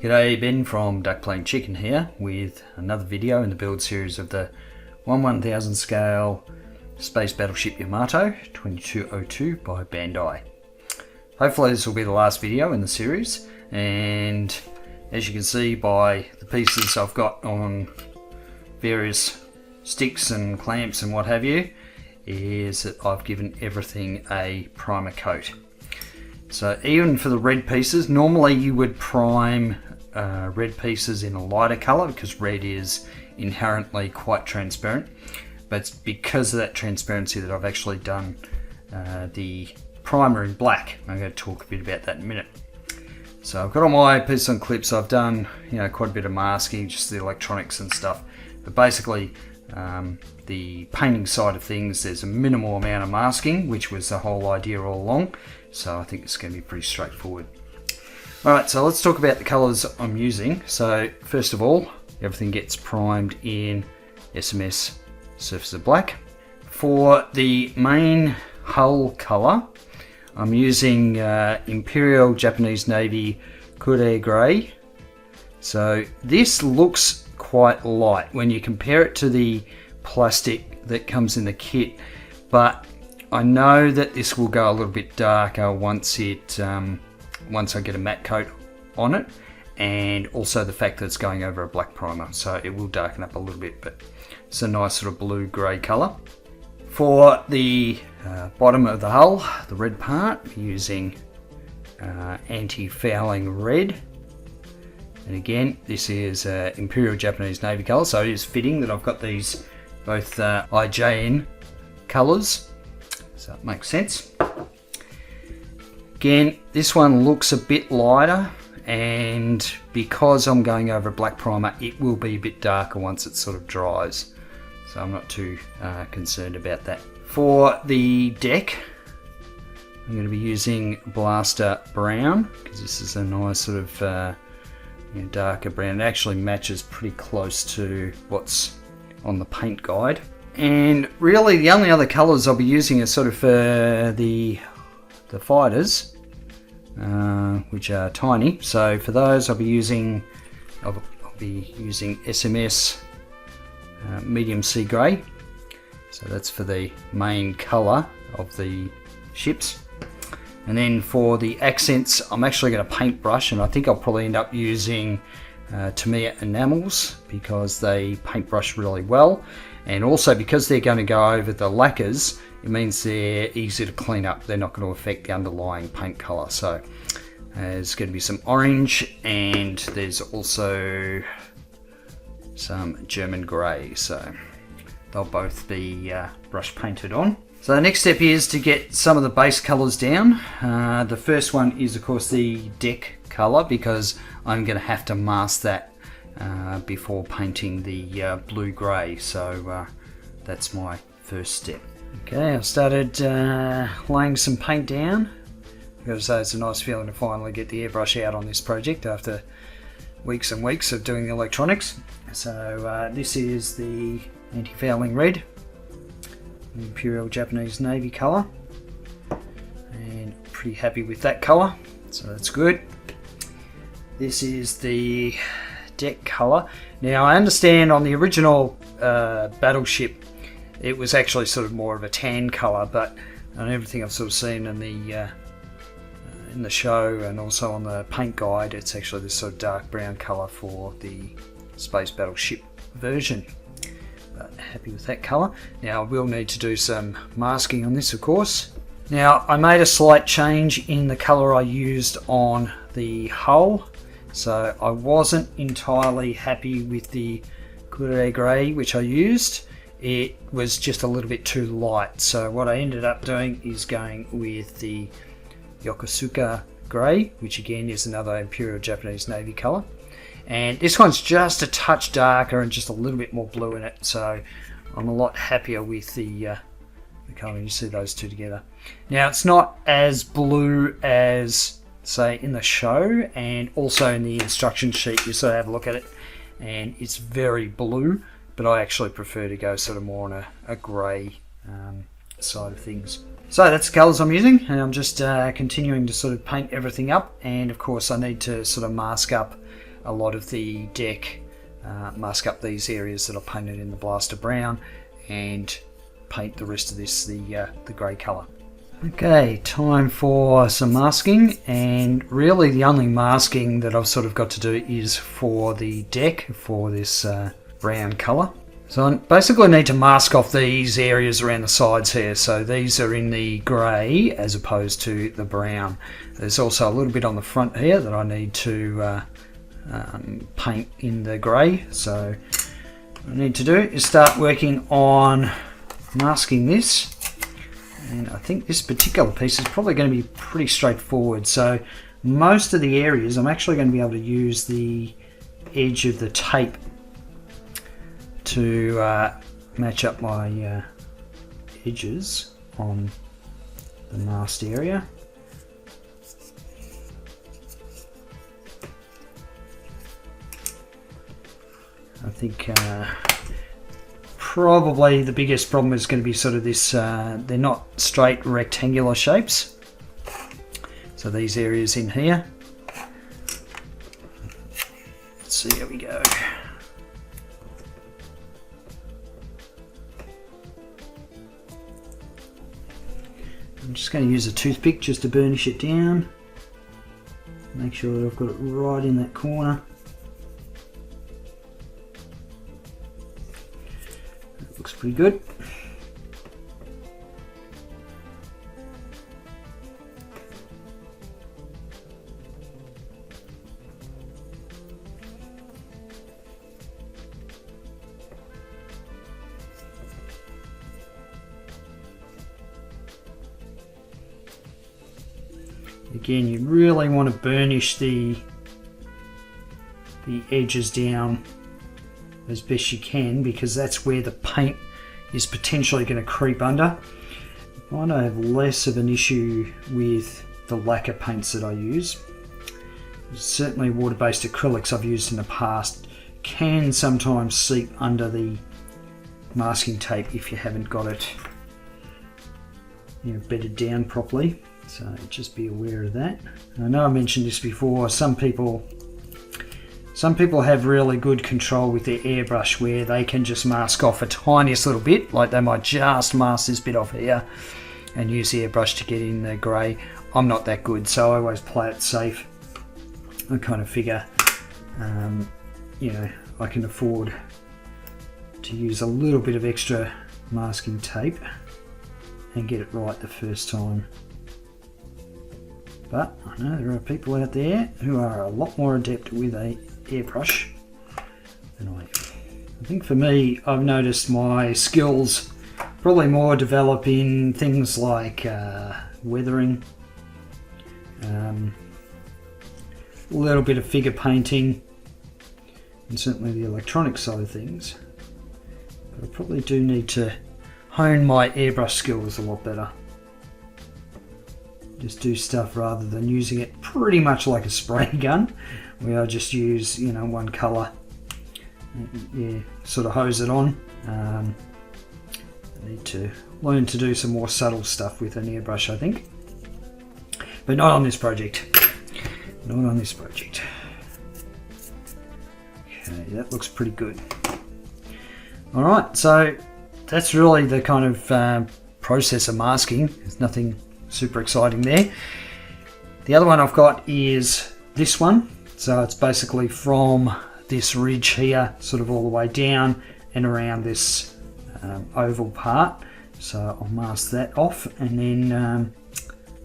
G'day, Ben from Duck Plain Chicken here with another video in the build series of the 1/1000 scale Space Battleship Yamato 2202 by Bandai. Hopefully this will be the last video in the series, and as you can see by the pieces I've got on various sticks and clamps and what have you, is that I've given everything a primer coat. So even for the red pieces, normally you would prime red pieces in a lighter colour because red is inherently quite transparent, but it's because of that transparency that I've actually done the primer in black. I'm going to talk a bit about that in a minute. So I've got all my pieces on clips. I've done quite a bit of masking, just the electronics and stuff, but basically the painting side of things, there's a minimal amount of masking, which was the whole idea all along, so I think it's going to be pretty straightforward. Alright, so let's talk about the colours I'm using. So first of all, everything gets primed in SMS Surface of Black. For the main hull colour, I'm using Imperial Japanese Navy Kure Grey. So this looks quite light when you compare it to the plastic that comes in the kit, but I know that this will go a little bit darker once I get a matte coat on it, and also the fact that it's going over a black primer, so it will darken up a little bit, but it's a nice sort of blue grey colour. For the bottom of the hull, the red part, using anti-fouling red. And again, this is Imperial Japanese Navy colour, so it is fitting that I've got these both IJN colours, so it makes sense. Again, this one looks a bit lighter, and because I'm going over a black primer, it will be a bit darker once it sort of dries, so I'm not too concerned about that. For the deck, I'm going to be using Blaster Brown, because this is a nice sort of darker brown. It actually matches pretty close to what's on the paint guide. And really the only other colours I'll be using are sort of the fighters, which are tiny. So for those I'll be using SMS medium sea grey. So that's for the main colour of the ships. And then for the accents, I'm actually going to paintbrush, and I think I'll probably end up using Tamiya enamels because they paintbrush really well, and also because they're going to go over the lacquers, it means they're easy to clean up. They're not going to affect the underlying paint colour. So there's going to be some orange, and there's also some German grey, so they'll both be brush painted on. So the next step is to get some of the base colours down. The first one is of course the deck colour, because I'm going to have to mask that before painting the blue grey, so that's my first step. Okay, I've started laying some paint down. I've got to say, it's a nice feeling to finally get the airbrush out on this project after weeks and weeks of doing the electronics. So this is the anti-fouling red, Imperial Japanese Navy colour, and pretty happy with that colour, so that's good. This is the deck colour. Now I understand on the original Battleship it was actually sort of more of a tan colour, but on everything I've sort of seen in the show and also on the paint guide, it's actually this sort of dark brown colour for the Space Battleship version. But happy with that colour. Now I will need to do some masking on this, of course. Now I made a slight change in the colour I used on the hull, so I wasn't entirely happy with the Kure Grey which I used. It was just a little bit too light, so what I ended up doing is going with the Yokosuka Grey, which again is another Imperial Japanese Navy colour, and this one's just a touch darker and just a little bit more blue in it, so I'm a lot happier with the colour. You see those two together. Now it's not as blue as say in the show, and also in the instruction sheet you sort of have a look at it and it's very blue, but I actually prefer to go sort of more on a grey side of things. So that's the colours I'm using, and I'm just continuing to sort of paint everything up, and of course I need to sort of mask up a lot of the deck, mask up these areas that I painted in the blaster brown, and paint the rest of this the grey colour. Okay, time for some masking, and really the only masking that I've sort of got to do is for the deck, for this brown colour. So I basically need to mask off these areas around the sides here. So these are in the grey as opposed to the brown. There's also a little bit on the front here that I need to paint in the grey. So what I need to do is start working on masking this. And I think this particular piece is probably going to be pretty straightforward. So most of the areas I'm actually going to be able to use the edge of the tape to match up my edges on the mast area. I think probably the biggest problem is going to be sort of this, they're not straight rectangular shapes. So these areas in here. Let's see how we go. I'm just going to use a toothpick just to burnish it down. Make sure that I've got it right in that corner. That looks pretty good. Again, you really want to burnish the edges down as best you can, because that's where the paint is potentially going to creep under. I find I have less of an issue with the lacquer paints that I use. Certainly water-based acrylics I've used in the past can sometimes seep under the masking tape if you haven't got it, bedded down properly. So just be aware of that. I know I mentioned this before, some people have really good control with their airbrush where they can just mask off a tiniest little bit, like they might just mask this bit off here and use the airbrush to get in the grey. I'm not that good, so I always play it safe. I kind of figure, I can afford to use a little bit of extra masking tape and get it right the first time. But I know there are people out there who are a lot more adept with a airbrush than I am. I think for me, I've noticed my skills probably more develop in things like weathering, a little bit of figure painting, and certainly the electronic side of things. But I probably do need to hone my airbrush skills a lot better. Just do stuff rather than using it pretty much like a spray gun, where I just use, one colour, sort of hose it on. I need to learn to do some more subtle stuff with an airbrush, I think. But not on this project. Not on this project. Okay, that looks pretty good. Alright, so that's really the kind of process of masking. There's nothing super exciting there. The other one I've got is this one. So it's basically from this ridge here, sort of all the way down and around this oval part. So I'll mask that off and then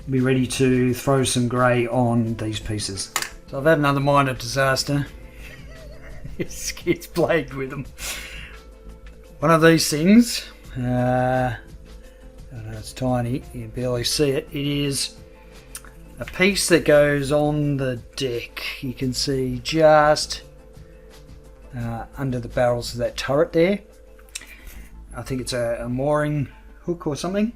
be ready to throw some grey on these pieces. So I've had another minor disaster. It's plagued with them. One of these things, it's tiny, you can barely see it. It is a piece that goes on the deck. You can see just under the barrels of that turret there. I think it's a mooring hook or something.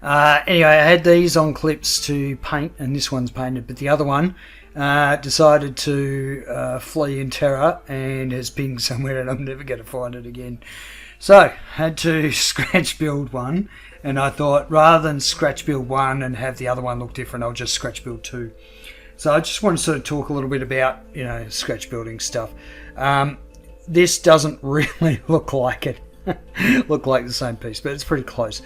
Anyway, I had these on clips to paint, and this one's painted, but the other one decided to flee in terror and has been somewhere, and I'm never going to find it again. So, had to scratch build one, and I thought rather than scratch build one and have the other one look different, I'll just scratch build two. So I just want to sort of talk a little bit about, scratch building stuff. This doesn't really look like it. Look like the same piece, but it's pretty close.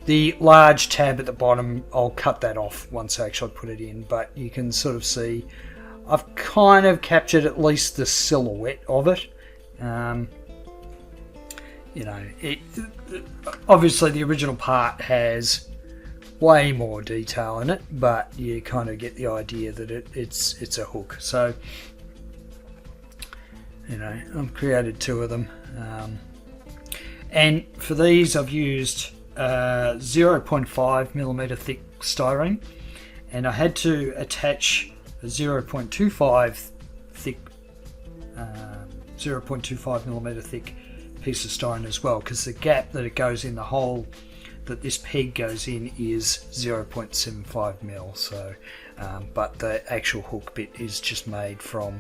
The large tab at the bottom, I'll cut that off once I actually put it in, but you can sort of see I've kind of captured at least the silhouette of it. Obviously the original part has way more detail in it, but you kind of get the idea that it's a hook. So I've created 2 of them, and for these I've used 0.5mm thick styrene, and I had to attach a 0.25 0.25mm thick piece of styrene as well, because the gap that it goes in, the hole that this peg goes in, is 0.75mm. So but the actual hook bit is just made from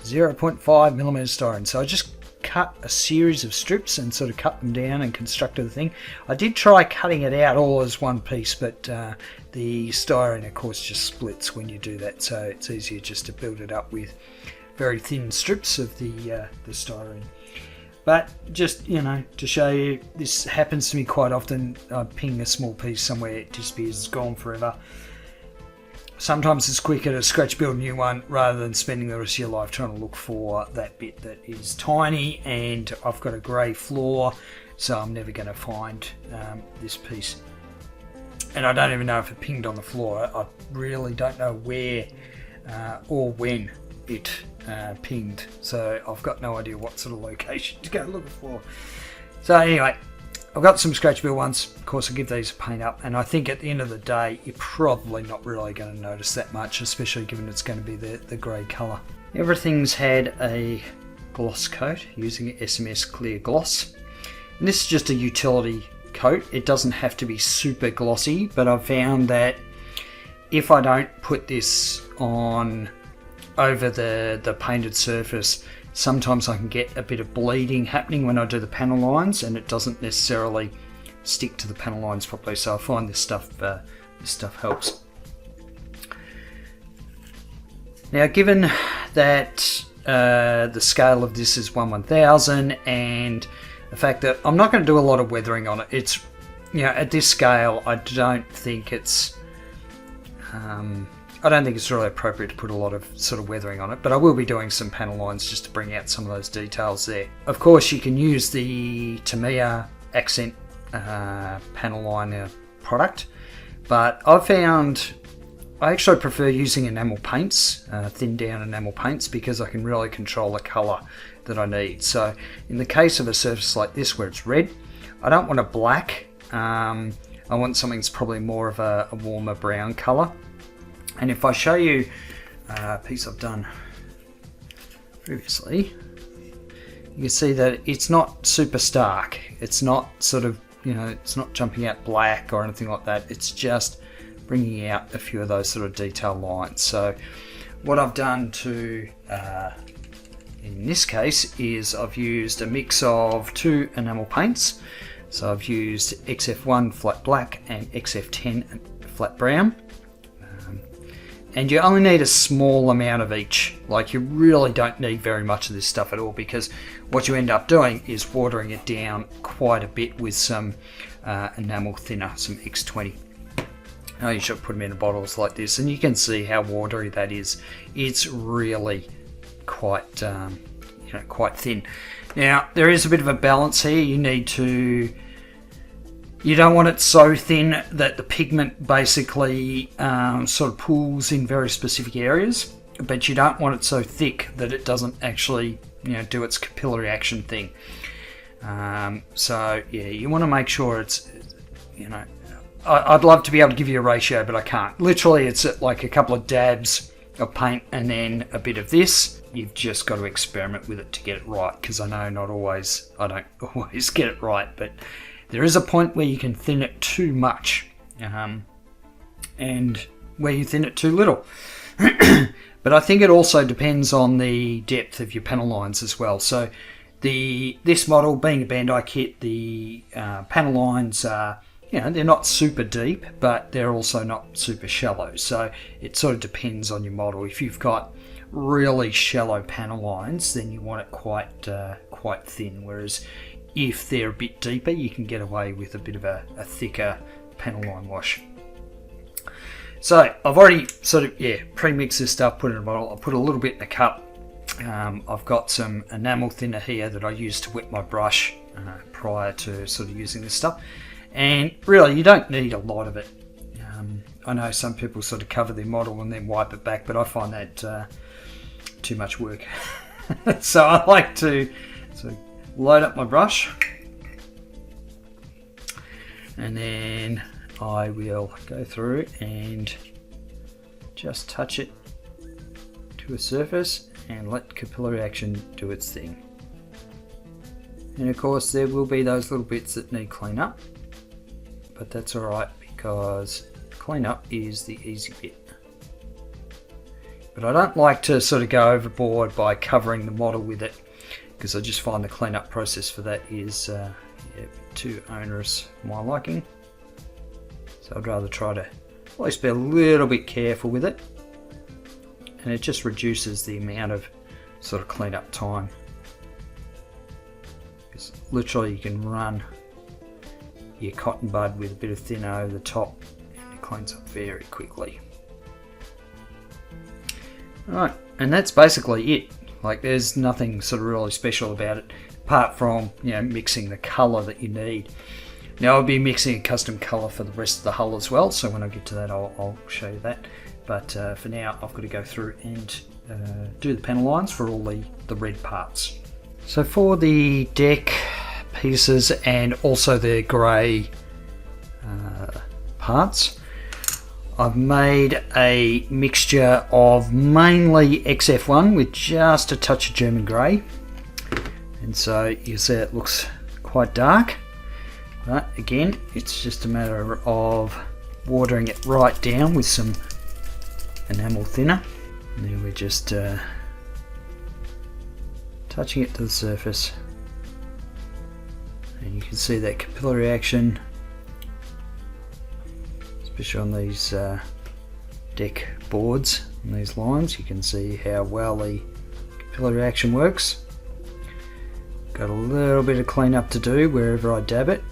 0.5mm styrene. So I just cut a series of strips and sort of cut them down and constructed the thing. I did try cutting it out all as one piece, but the styrene of course just splits when you do that, so it's easier just to build it up with very thin strips of the styrene. But just to show you, this happens to me quite often. I ping a small piece somewhere, it disappears, it's gone forever. Sometimes it's quicker to scratch build a new one rather than spending the rest of your life trying to look for that bit that is tiny, and I've got a grey floor, so I'm never going to find this piece. And I don't even know if it pinged on the floor. I really don't know where or when it pinged, so I've got no idea what sort of location to go looking for. So anyway, I've got some scratch build ones. Of course, I'll give these a paint up, and I think at the end of the day you're probably not really going to notice that much, especially given it's going to be the grey colour. Everything's had a gloss coat using SMS Clear Gloss, and this is just a utility coat. It doesn't have to be super glossy, but I've found that if I don't put this on over the painted surface, sometimes I can get a bit of bleeding happening when I do the panel lines, and it doesn't necessarily stick to the panel lines properly. So I find this stuff helps. Now, given that the scale of this is 1/1000, and the fact that I'm not going to do a lot of weathering on it, it's at this scale I don't think it's really appropriate to put a lot of sort of weathering on it, but I will be doing some panel lines just to bring out some of those details there. Of course, you can use the Tamiya accent panel liner product, but I've found I actually prefer using enamel paints, thin down enamel paints, because I can really control the colour that I need. So in the case of a surface like this where it's red, I don't want a black. I want something that's probably more of a warmer brown colour. And if I show you a piece I've done previously, you can see that it's not super stark. It's not sort of, it's not jumping out black or anything like that. It's just bringing out a few of those sort of detail lines. So what I've done in this case is I've used a mix of 2 enamel paints. So I've used XF1 flat black and XF10 flat brown. And you only need a small amount of each. Like, you really don't need very much of this stuff at all, because what you end up doing is watering it down quite a bit with some enamel thinner, some X20. Now you should put them in bottles like this, and you can see how watery that is. It's really quite, quite thin. Now, there is a bit of a balance here. You don't want it so thin that the pigment basically sort of pools in very specific areas, but you don't want it so thick that it doesn't actually do its capillary action thing. So yeah, you want to make sure it's, I'd love to be able to give you a ratio, but I can't. Literally, it's like a couple of dabs of paint and then a bit of this. You've just got to experiment with it to get it right, because I know I don't always get it right, but there is a point where you can thin it too much, and where you thin it too little. But I think it also depends on the depth of your panel lines as well. So this model, being a Bandai kit, the panel lines are they're not super deep, but they're also not super shallow. So it sort of depends on your model. If you've got really shallow panel lines, then you want it quite thin. Whereas if they're a bit deeper, you can get away with a bit of a thicker panel line wash. So I've already sort of pre-mixed this stuff, put it in a bottle. I'll put a little bit in a cup. I've got some enamel thinner here that I use to wet my brush prior to sort of using this stuff. And really, you don't need a lot of it. I know some people sort of cover their model and then wipe it back, but I find that too much work. So I like to sort of load up my brush, and then I will go through and just touch it to a surface and let capillary action do its thing. And of course there will be those little bits that need clean up, but that's alright because clean up is the easy bit. But I don't like to sort of go overboard by covering the model with it, because I just find the cleanup process for that is too onerous for my liking. So I'd rather try to at least be a little bit careful with it, and it just reduces the amount of sort of cleanup time. Because literally you can run your cotton bud with a bit of thinner over the top and it cleans up very quickly. Alright, and that's basically it. Like, there's nothing sort of really special about it, apart from, mixing the colour that you need. Now I'll be mixing a custom colour for the rest of the hull as well, so when I get to that I'll show you that. But for now I've got to go through and do the panel lines for all the red parts. So for the deck pieces and also the grey parts, I've made a mixture of mainly XF1 with just a touch of German grey, and so you see it looks quite dark, but again it's just a matter of watering it right down with some enamel thinner, and then we're just touching it to the surface, and you can see that capillary action, especially on these deck boards and these lines. You can see how well the capillary action works. Got a little bit of cleanup to do wherever I dab it,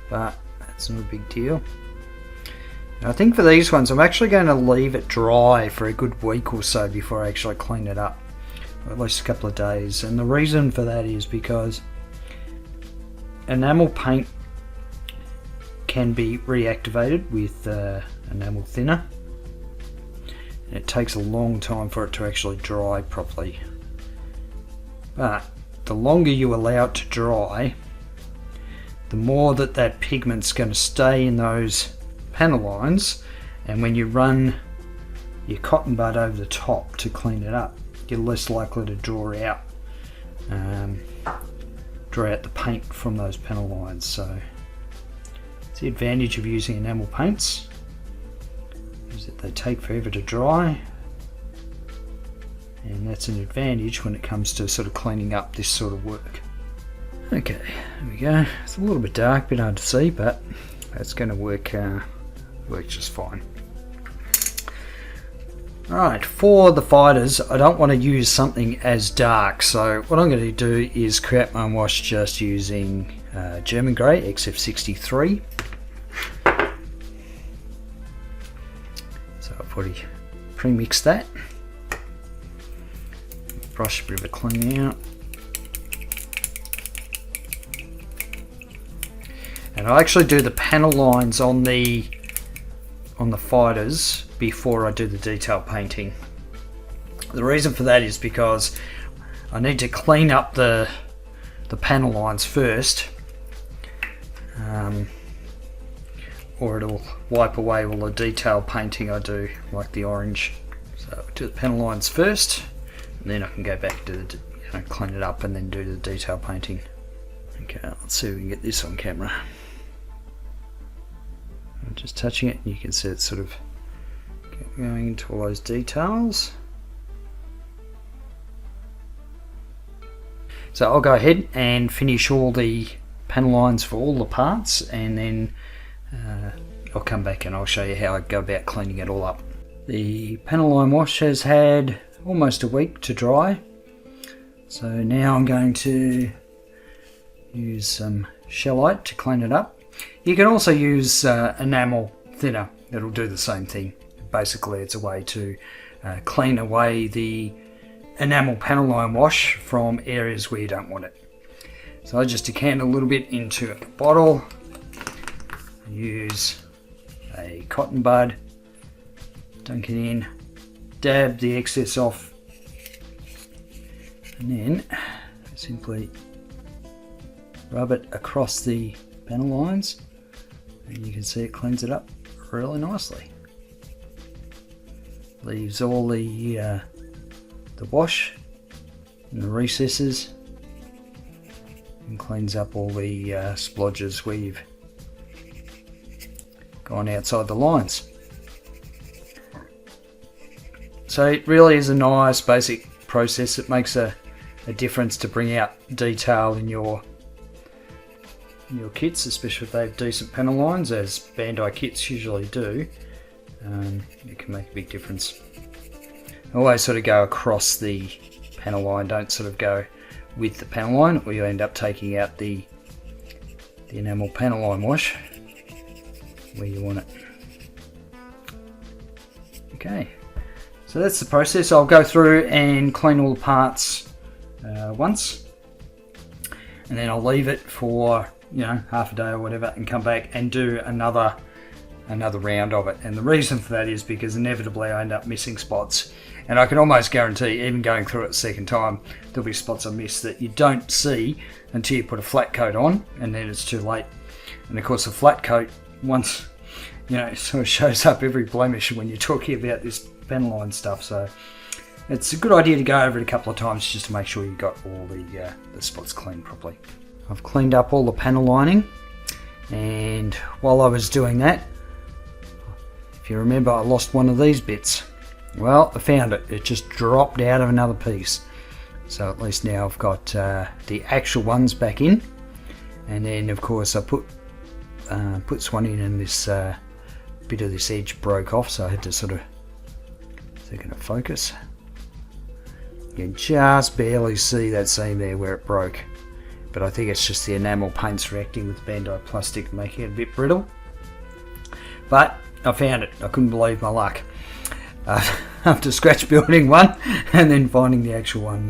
but that's not a big deal. And I think for these ones I'm actually going to leave it dry for a good week or so before I actually clean it up, or at least a couple of days. And the reason for that is because enamel paint can be reactivated with enamel thinner, and it takes a long time for it to actually dry properly. But the longer you allow it to dry, the more that pigment's going to stay in those panel lines, and when you run your cotton bud over the top to clean it up, you're less likely to draw out the paint from those panel lines. So the advantage of using enamel paints is that they take forever to dry, and that's an advantage when it comes to sort of cleaning up this sort of work. Okay, there we go. It's a little bit dark, a bit hard to see, but that's going to work just fine. Alright, for the fighters I don't want to use something as dark, so what I'm going to do is create my own wash just using German Grey XF63. So I've already pre-mixed that. Brush a bit of a clean out. And I actually do the panel lines on the fighters before I do the detail painting. The reason for that is because I need to clean up the panel lines first, or it'll wipe away all the detail painting I do, like the orange. So I do the panel lines first, and then I can go back to clean it up and then do the detail painting. Okay, let's see if we can get this on camera. I'm just touching it, and you can see it's sort of going into all those details. So I'll go ahead and finish all the panel lines for all the parts, and then I'll come back and I'll show you how I go about cleaning it all up. The panel line wash has had almost a week to dry, so now I'm going to use some Shellite to clean it up. You can also use enamel thinner, it'll do the same thing. Basically it's a way to clean away the enamel panel line wash from areas where you don't want it. So I just decant a little bit into a bottle, use a cotton bud, dunk it in, dab the excess off, and then simply rub it across the panel lines, and you can see it cleans it up really nicely. Leaves all the wash in the recesses and cleans up all the splodges where you've gone outside the lines. So it really is a nice basic process. It makes a difference to bring out detail in your kits, especially if they have decent panel lines, as Bandai kits usually do. It can make a big difference. Always sort of go across the panel line, don't sort of go with the panel line, or you end up taking out the enamel panel line wash where you want it. Okay, so that's the process. I'll go through and clean all the parts once, and then I'll leave it for half a day or whatever, and come back and do another round of it. And the reason for that is because inevitably I end up missing spots, and I can almost guarantee, even going through it a second time, there'll be spots I miss that you don't see until you put a flat coat on, and then it's too late. And of course the flat coat, once it sort of shows up every blemish when you're talking about this panel line stuff. So it's a good idea to go over it a couple of times just to make sure you got all the spots cleaned properly. I've cleaned up all the panel lining, and while I was doing that, if you remember, I lost one of these bits. Well, I found it. It just dropped out of another piece. So at least now I've got the actual ones back in, and then of course I put this one in, and this bit of this edge broke off, so I had to sort of focus. You can just barely see that seam there where it broke, but I think it's just the enamel paints reacting with Bandai plastic, making it a bit brittle. But I found it. I couldn't believe my luck. After scratch building one and then finding the actual one,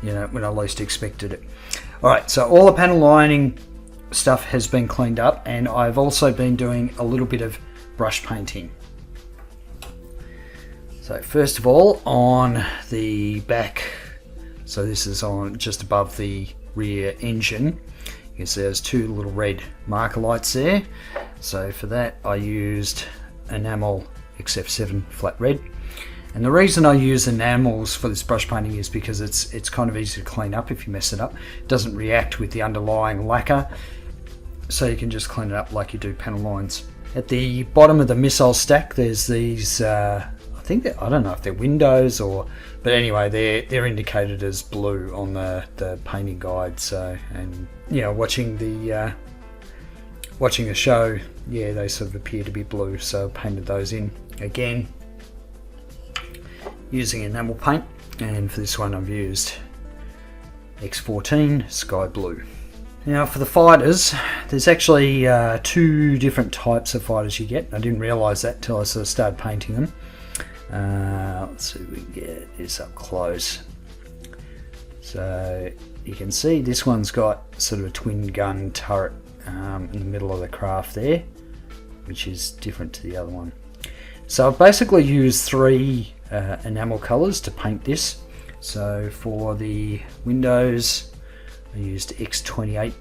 when I least expected it. Alright, so all the panel lining stuff has been cleaned up, and I've also been doing a little bit of brush painting. So first of all, on the back, so this is on just above the rear engine, you can see there's two little red marker lights there. So for that I used enamel XF7 flat red, and the reason I use enamels for this brush painting is because it's kind of easy to clean up if you mess it up. It doesn't react with the underlying lacquer, so you can just clean it up like you do panel lines. At the bottom of the missile stack there's these I don't know if they're windows but anyway they're indicated as blue on the painting guide. So, and watching the show, they sort of appear to be blue, so I painted those in again using enamel paint, and for this one I've used X14 Sky Blue. Now for the fighters, there's actually two different types of fighters you get. I didn't realise that till I sort of started painting them. Let's see if we can get this up close. So you can see this one's got sort of a twin gun turret in the middle of the craft there, which is different to the other one. So I've basically used three enamel colours to paint this. So for the windows I used X28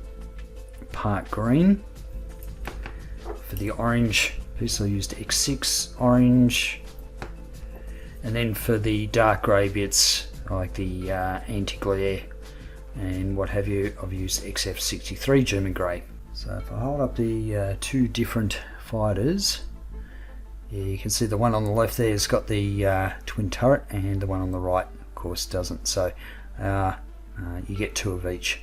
Park Green. For the orange piece I used X6 Orange, and then for the dark grey bits like the anti-glare and what have you, I've used XF63 German Grey. So if I hold up the two different fighters, you can see the one on the left there has got the twin turret, and the one on the right of course doesn't, so you get two of each.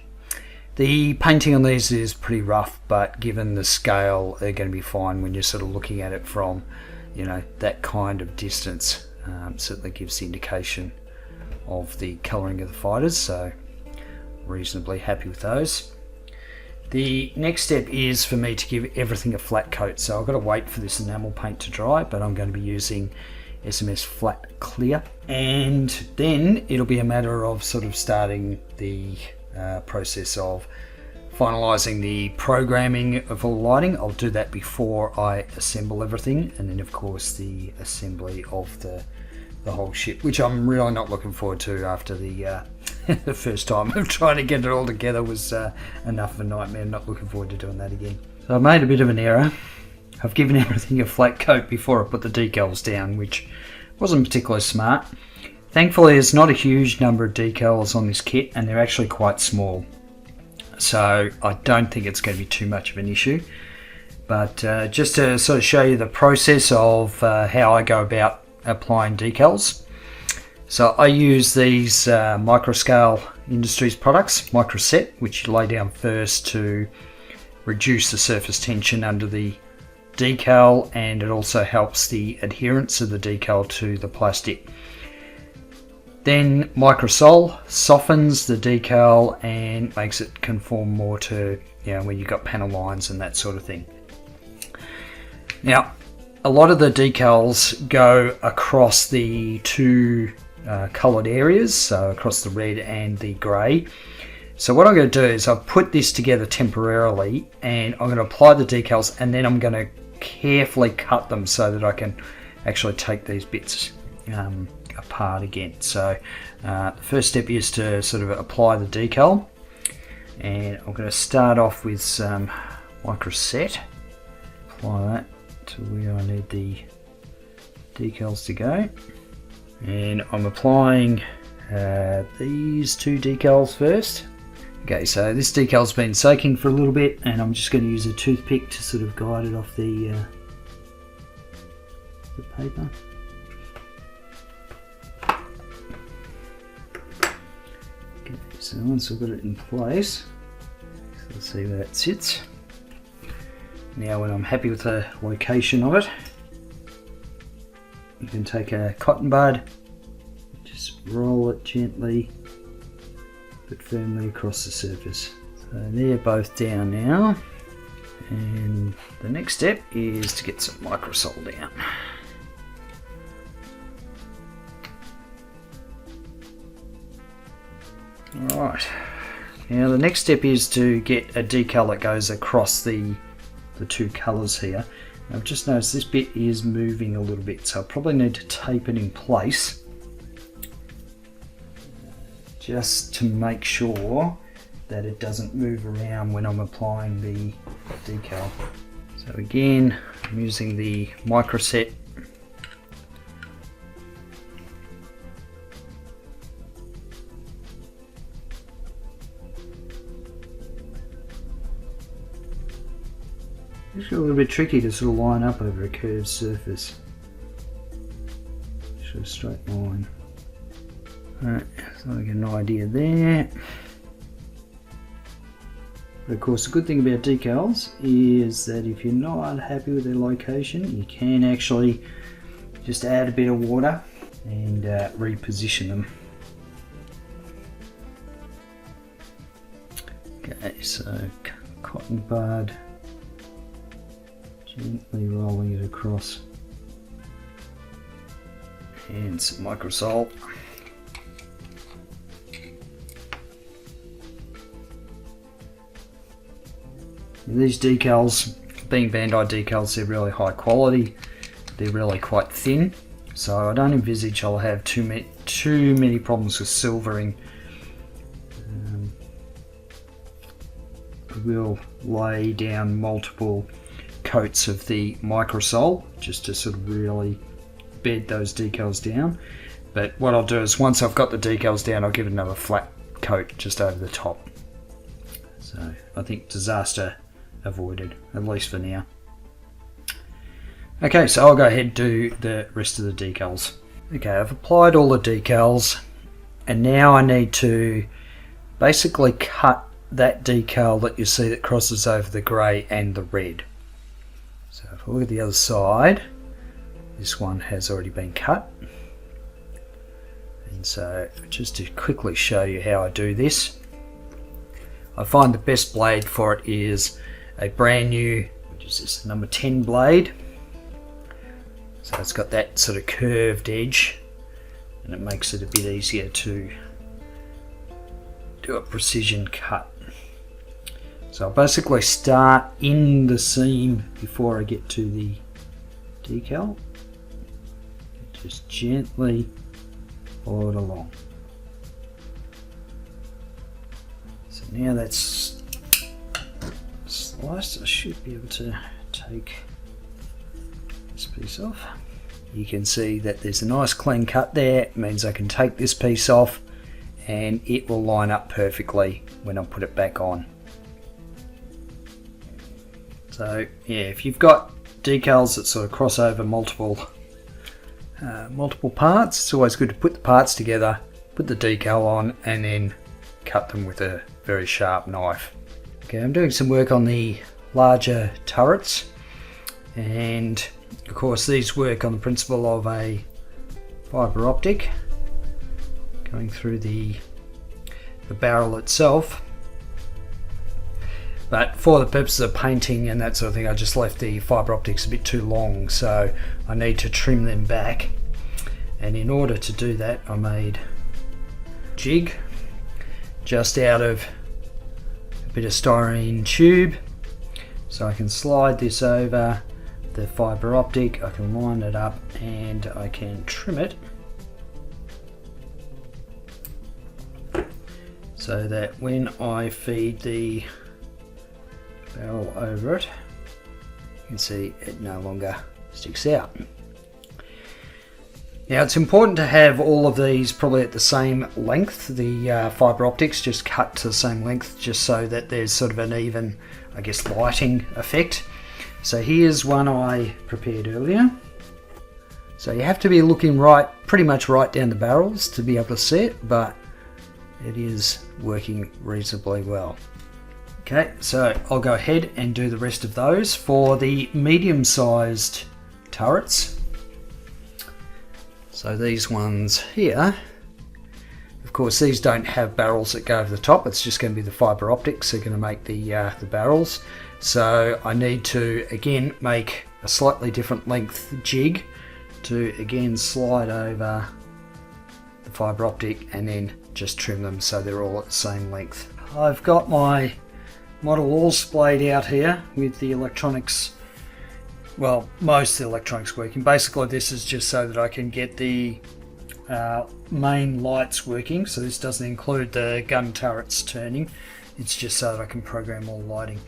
The painting on these is pretty rough, but given the scale, they're going to be fine when you're sort of looking at it from, you know, that kind of distance. Certainly gives the indication of the colouring of the fighters, so reasonably happy with those. The next step is for me to give everything a flat coat, so I've got to wait for this enamel paint to dry, but I'm going to be using SMS Flat Clear, and then it'll be a matter of sort of starting the process of finalizing the programming of all the lighting. I'll do that before I assemble everything, and then of course the assembly of the whole ship, which I'm really not looking forward to after the the first time of trying to get it all together was enough of a nightmare. Not looking forward to doing that again. So I made a bit of an error. I've given everything a flat coat before I put the decals down, which wasn't particularly smart. Thankfully, there's not a huge number of decals on this kit, and they're actually quite small, so I don't think it's going to be too much of an issue. But just to sort of show you the process of how I go about applying decals. So I use these Microscale Industries products, Microset, which you lay down first to reduce the surface tension under the decal, and it also helps the adherence of the decal to the plastic. Then Microsol softens the decal and makes it conform more to, you know, when you've got panel lines and that sort of thing. Now, a lot of the decals go across the two coloured areas, so across the red and the grey. So what I'm going to do is I've put this together temporarily, and I'm going to apply the decals, and then I'm going to carefully cut them so that I can actually take these bits apart again. So the first step is to sort of apply the decal, and I'm going to start off with some Microset. Apply that to where I need the decals to go, and I'm applying these two decals first. Okay, so this decal's been soaking for a little bit, and I'm just going to use a toothpick to sort of guide it off the paper. Okay, so once I've got it in place, so let's see where that sits. Now when I'm happy with the location of it, you can take a cotton bud, just roll it gently but firmly across the surface. So they're both down now, and the next step is to get some Microsol down. Alright, now the next step is to get a decal that goes across the two colours here. I've just noticed this bit is moving a little bit, so I probably need to tape it in place just to make sure that it doesn't move around when I'm applying the decal. So again, I'm using the Microset. It's a little bit tricky to sort of line up over a curved surface. Just a straight line. Alright, so I get an idea there. But of course, the good thing about decals is that if you're not happy with their location, you can actually just add a bit of water and reposition them. Okay, so cotton bud, gently rolling it across, and some Microsol. These decals, being Bandai decals, they're really high quality. They're really quite thin, so I don't envisage I'll have too many problems with silvering. I will lay down multiple coats of the Microsol just to sort of really bed those decals down. But what I'll do is once I've got the decals down, I'll give it another flat coat just over the top. So I think disaster avoided, at least for now. Okay, so I'll go ahead and do the rest of the decals. Okay, I've applied all the decals, and now I need to basically cut that decal that you see that crosses over the grey and the red. So if I look at the other side, this one has already been cut. And so just to quickly show you how I do this, I find the best blade for it is a brand new, which is this number 10 blade. So it's got that sort of curved edge and it makes it a bit easier to do a precision cut. So I'll basically start in the seam before I get to the decal. Just gently pull it along. So now that's sliced, I should be able to take this piece off. You can see that there's a nice clean cut there. It means I can take this piece off and it will line up perfectly when I put it back on. So yeah, if you've got decals that sort of cross over multiple parts, it's always good to put the parts together, put the decal on, and then cut them with a very sharp knife. Okay, I'm doing some work on the larger turrets, and of course these work on the principle of a fibre optic going through the barrel itself. But for the purposes of painting and that sort of thing, I just left the fibre optics a bit too long, so I need to trim them back. And in order to do that, I made a jig just out of a bit of styrene tube, so I can slide this over the fibre optic, I can line it up and I can trim it so that when I feed the barrel over it, you can see it no longer sticks out. Now it's important to have all of these probably at the same length, the fibre optics just cut to the same length, just so that there's sort of an even, I guess, lighting effect. So here's one I prepared earlier. So you have to be looking right, pretty much right down the barrels to be able to see it, but it is working reasonably well. Okay, so I'll go ahead and do the rest of those. For the medium-sized turrets, so these ones here, of course these don't have barrels that go over the top, it's just going to be the fibre optics that are going to make the barrels. So I need to again make a slightly different length jig to again slide over the fibre optic and then just trim them so they're all at the same length. I've got my model all splayed out here with the electronics, well, most of the electronics working. Basically this is just so that I can get the main lights working, so this doesn't include the gun turrets turning, it's just so that I can program all the lighting.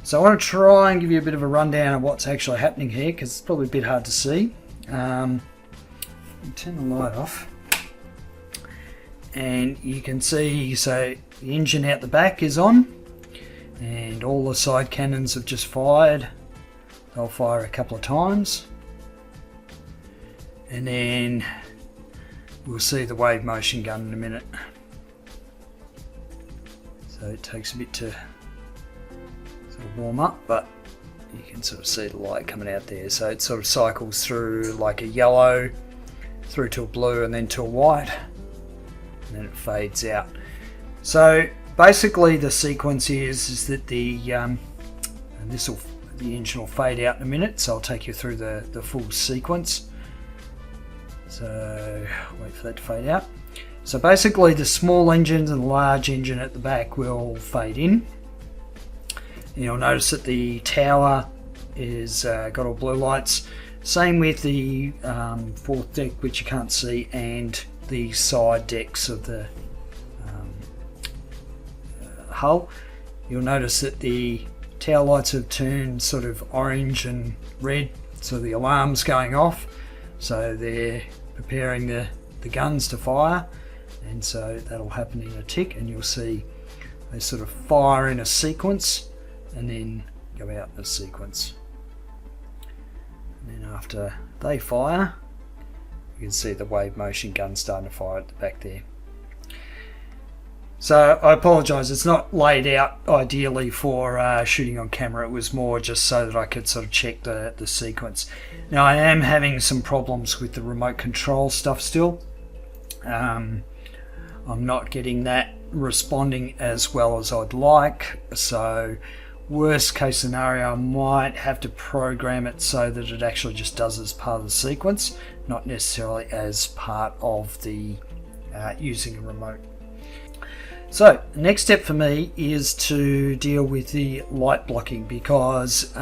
So I want to try and give you a bit of a rundown of what's actually happening here, because it's probably a bit hard to see. Turn the light off and you can see, so the engine out the back is on and all the side cannons have just fired. They'll fire a couple of times and then we'll see the wave motion gun in a minute. So it takes a bit to sort of warm up, but you can sort of see the light coming out there. So it sort of cycles through like a yellow through to a blue and then to a white, and then it fades out. So basically the sequence is that the engine will fade out in a minute, so I'll take you through the full sequence. So wait for that to fade out. So basically the small engines and the large engine at the back will fade in. And you'll notice that the tower is got all blue lights. Same with the fourth deck, which you can't see, and the side decks of the hull. You'll notice that the tail lights have turned sort of orange and red, so the alarm's going off, so they're preparing the guns to fire, and so that'll happen in a tick, and you'll see they sort of fire in a sequence and then go out in a sequence. And then after they fire, you can see the wave motion gun starting to fire at the back there. So I apologise, it's not laid out ideally for shooting on camera. It was more just so that I could sort of check the sequence. Now I am having some problems with the remote control stuff still. I'm not getting that responding as well as I'd like, so worst case scenario I might have to program it so that it actually just does as part of the sequence, not necessarily as part of the using a remote. So the next step for me is to deal with the light blocking, because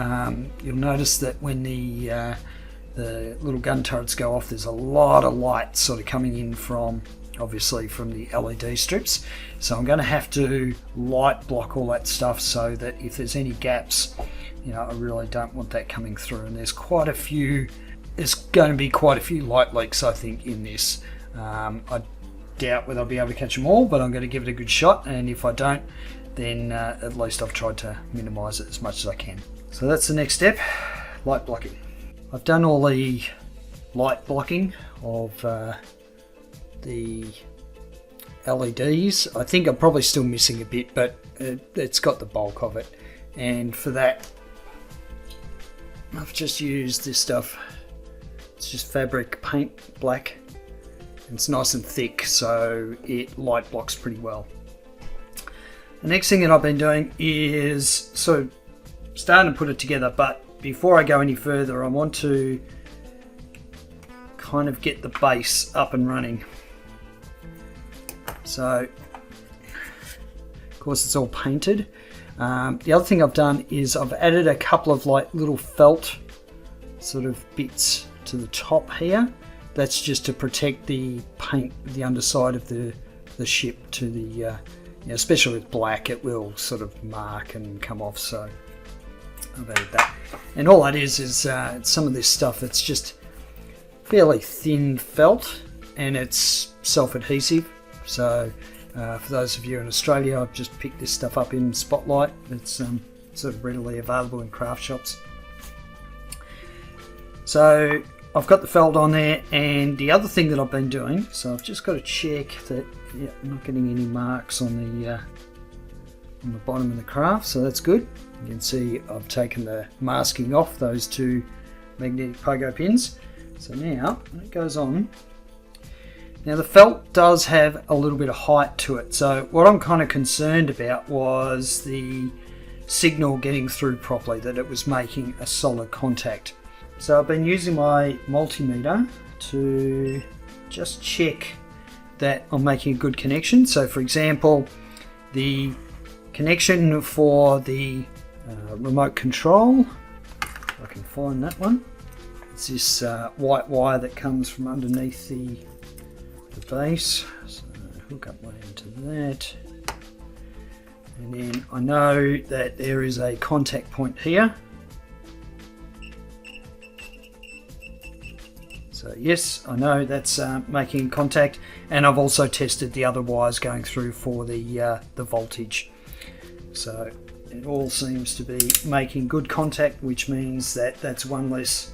you'll notice that when the little gun turrets go off, there's a lot of light sort of coming in from, obviously, from the LED strips. So I'm going to have to light block all that stuff so that if there's any gaps, you know, I really don't want that coming through. And there's going to be quite a few light leaks, I think, in this. I doubt whether I'll be able to catch them all, but I'm going to give it a good shot, and if I don't, then at least I've tried to minimise it as much as I can. So that's the next step, light blocking. I've done all the light blocking of the LEDs. I think I'm probably still missing a bit, but it's got the bulk of it, and for that I've just used this stuff. It's just fabric paint, black. It's nice and thick, so it light blocks pretty well. The next thing that I've been doing is sort of starting to put it together, but before I go any further, I want to kind of get the base up and running. So, of course, it's all painted. The other thing I've done is I've added a couple of like little felt sort of bits to the top here. That's just to protect the paint, the underside of the ship to the, you know, especially with black, it will sort of mark and come off. So I've added that. And all that is some of this stuff that's just fairly thin felt, and it's self-adhesive. So for those of you in Australia, I've just picked this stuff up in Spotlight. It's sort of readily available in craft shops. So I've got the felt on there, and the other thing that I've been doing, so I've just got to check that I'm not getting any marks on the bottom of the craft, so that's good. You can see I've taken the masking off those two magnetic pogo pins. So now when it goes on, now the felt does have a little bit of height to it, so what I'm kind of concerned about was the signal getting through properly, that it was making a solid contact. So I've been using my multimeter to just check that I'm making a good connection. So for example, the connection for the remote control, if I can find that one, it's this white wire that comes from underneath the base. So hook up my end to that. And then I know that there is a contact point here. So yes, I know that's making contact, and I've also tested the other wires going through for the voltage. So it all seems to be making good contact, which means that that's one less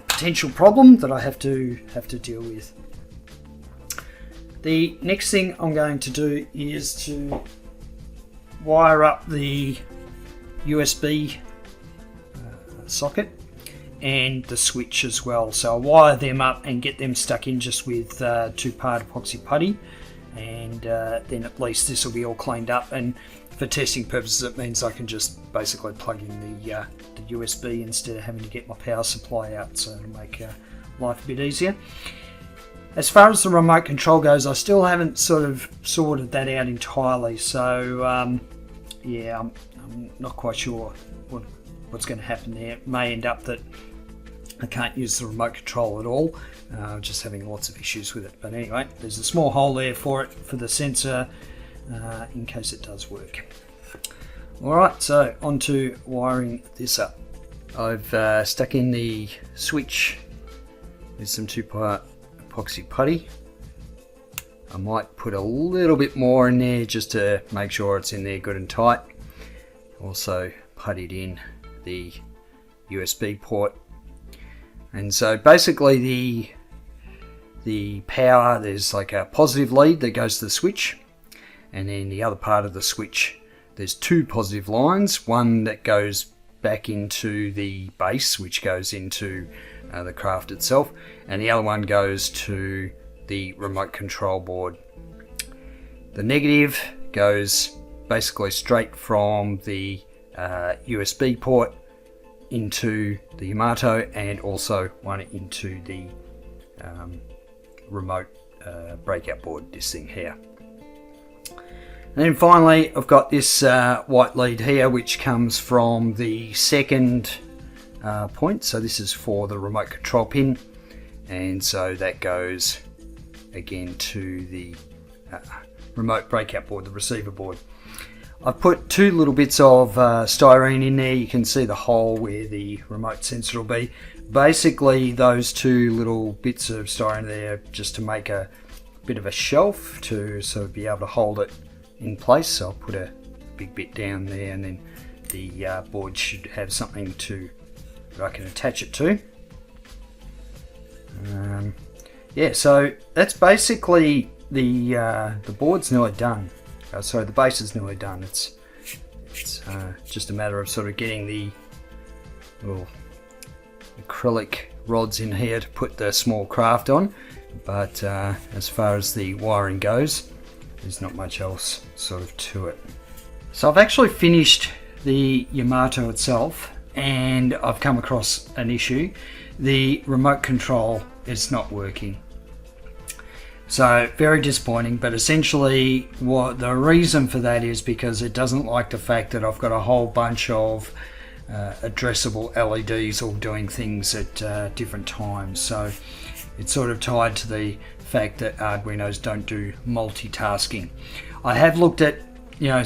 potential problem that I have to deal with. The next thing I'm going to do is to wire up the USB socket and the switch as well. So I'll wire them up and get them stuck in just with 2-part epoxy putty, and then at least this will be all cleaned up, and for testing purposes it means I can just basically plug in the USB instead of having to get my power supply out, so it'll make life a bit easier. As far as the remote control goes, I still haven't sort of sorted that out entirely, so yeah, I'm not quite sure what's going to happen there. It may end up that I can't use the remote control at all, just having lots of issues with it. But anyway, there's a small hole there for it, for the sensor, in case it does work. Alright, so on to wiring this up. I've stuck in the switch with some 2-part epoxy putty. I might put a little bit more in there just to make sure it's in there good and tight. Also puttied in the USB port, and so basically the power, there's like a positive lead that goes to the switch, and then the other part of the switch, there's two positive lines, one that goes back into the base, which goes into the craft itself, and the other one goes to the remote control board. The negative goes basically straight from the USB port into the Yamato, and also one into the remote breakout board, this thing here. And then finally I've got this white lead here, which comes from the second point. So this is for the remote control pin, and so that goes again to the remote breakout board, the receiver board. I've put two little bits of styrene in there. You can see the hole where the remote sensor will be. Basically those two little bits of styrene there just to make a bit of a shelf to sort of be able to hold it in place. So I'll put a big bit down there, and then the board should have something that I can attach it to. Yeah, so that's basically the board's nearly done. Sorry, the base is nearly done. It's just a matter of sort of getting the little acrylic rods in here to put the small craft on. But as far as the wiring goes, there's not much else sort of to it. So I've actually finished the Yamato itself, and I've come across an issue. The remote control is not working. So very disappointing, but essentially what the reason for that is because it doesn't like the fact that I've got a whole bunch of addressable LEDs all doing things at different times. So it's sort of tied to the fact that Arduinos don't do multitasking. I have looked at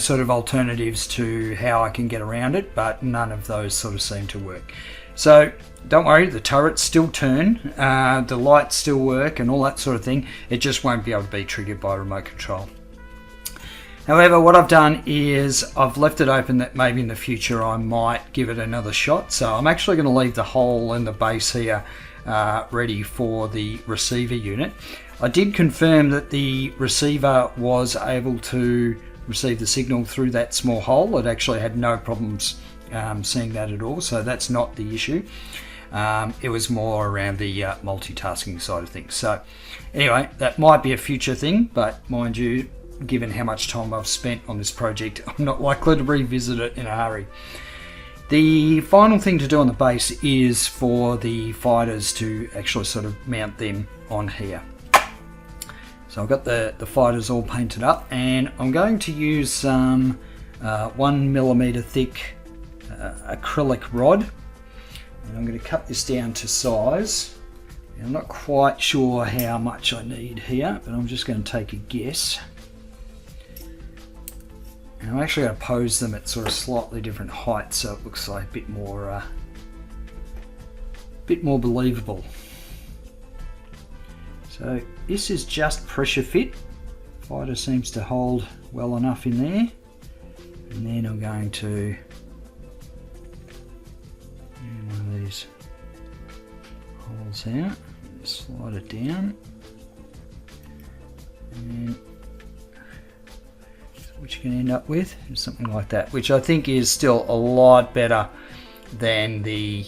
sort of alternatives to how I can get around it, but none of those sort of seem to work. So don't worry, the turrets still turn, the lights still work and all that sort of thing. It just won't be able to be triggered by remote control. However, what I've done is I've left it open that maybe in the future I might give it another shot. So I'm actually going to leave the hole in the base here ready for the receiver unit. I did confirm that the receiver was able to receive the signal through that small hole. It actually had no problems seeing that at all, so that's not the issue. It was more around the multitasking side of things. So anyway, that might be a future thing, but mind you, given how much time I've spent on this project, I'm not likely to revisit it in a hurry. The final thing to do on the base is for the fighters to actually sort of mount them on here. So I've got the fighters all painted up, and I'm going to use some 1mm thick acrylic rod, and I'm going to cut this down to size. I'm not quite sure how much I need here, but I'm just going to take a guess. And I'm actually going to pose them at sort of slightly different heights, so it looks like a bit more believable. So this is just pressure fit. Fighter seems to hold well enough in there, and then I'm going to one of these holes out, slide it down, and what you can end up with is something like that, which I think is still a lot better than the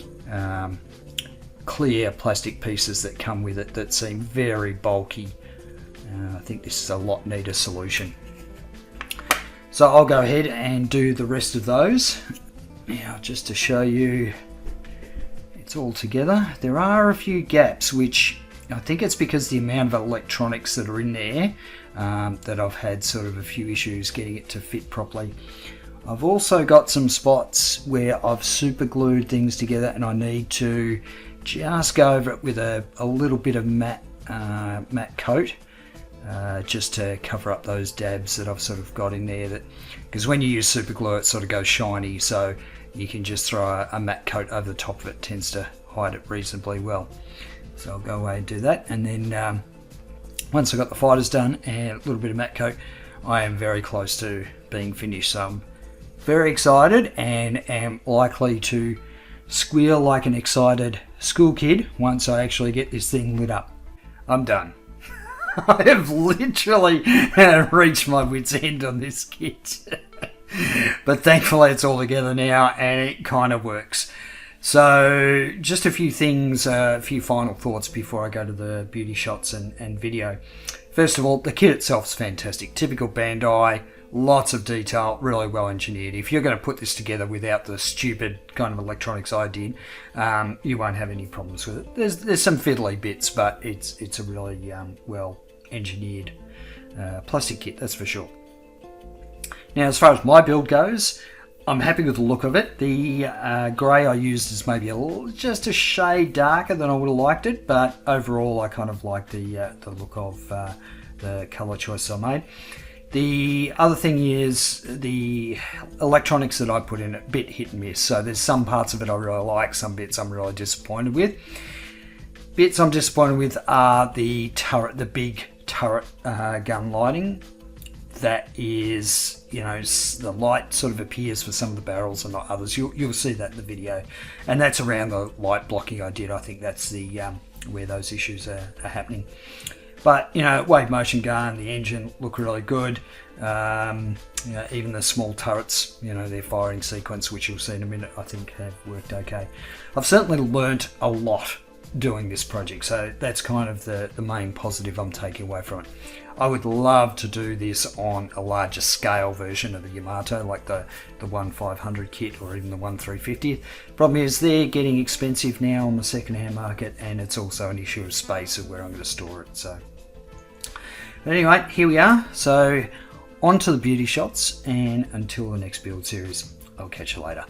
clear plastic pieces that come with it that seem very bulky. I think this is a lot neater solution. So I'll go ahead and do the rest of those. Now, just to show you it's all together, there are a few gaps, which I think it's because the amount of electronics that are in there that I've had sort of a few issues getting it to fit properly. I've also got some spots where I've super glued things together, and I need to just go over it with a little bit of matte coat, just to cover up those dabs that I've sort of got in there. That because when you use super glue, it sort of goes shiny, so you can just throw a matte coat over the top of it. It tends to hide it reasonably well. So I'll go away and do that, and then once I've got the fighters done and a little bit of matte coat, I am very close to being finished. So I'm very excited and am likely to squeal like an excited school kid once I actually get this thing lit up. I'm done. I have literally reached my wit's end on this kit. But thankfully it's all together now and it kind of works. So just a few things, a few final thoughts before I go to the beauty shots and video. First of all, the kit itself is fantastic. Typical Bandai, lots of detail, really well engineered. If you're going to put this together without the stupid kind of electronics I did, you won't have any problems with it. There's some fiddly bits, but it's a really well engineered plastic kit, that's for sure. Now, as far as my build goes, I'm happy with the look of it. The grey I used is maybe just a shade darker than I would have liked it, but overall I kind of like the look of the colour choice I made. The other thing is the electronics that I put in it, a bit hit and miss. So there's some parts of it I really like, some bits I'm really disappointed with. Bits I'm disappointed with are the turret, the big turret gun lighting. That is, you know, the light sort of appears for some of the barrels and not others. You'll see that in the video, and that's around the light blocking I did. I think that's the where those issues are happening. But you know, wave motion gun, the engine look really good. You know, even the small turrets, you know, their firing sequence, which you'll see in a minute, I think have worked okay. I've certainly learnt a lot doing this project, so that's kind of the main positive I'm taking away from it. I would love to do this on a larger scale version of the Yamato, like the 1/500 kit or even the 1/350. Problem is they're getting expensive now on the second-hand market, and it's also an issue of space of where I'm going to store it. So, but anyway, here we are. So on to the beauty shots, and until the next build series, I'll catch you later.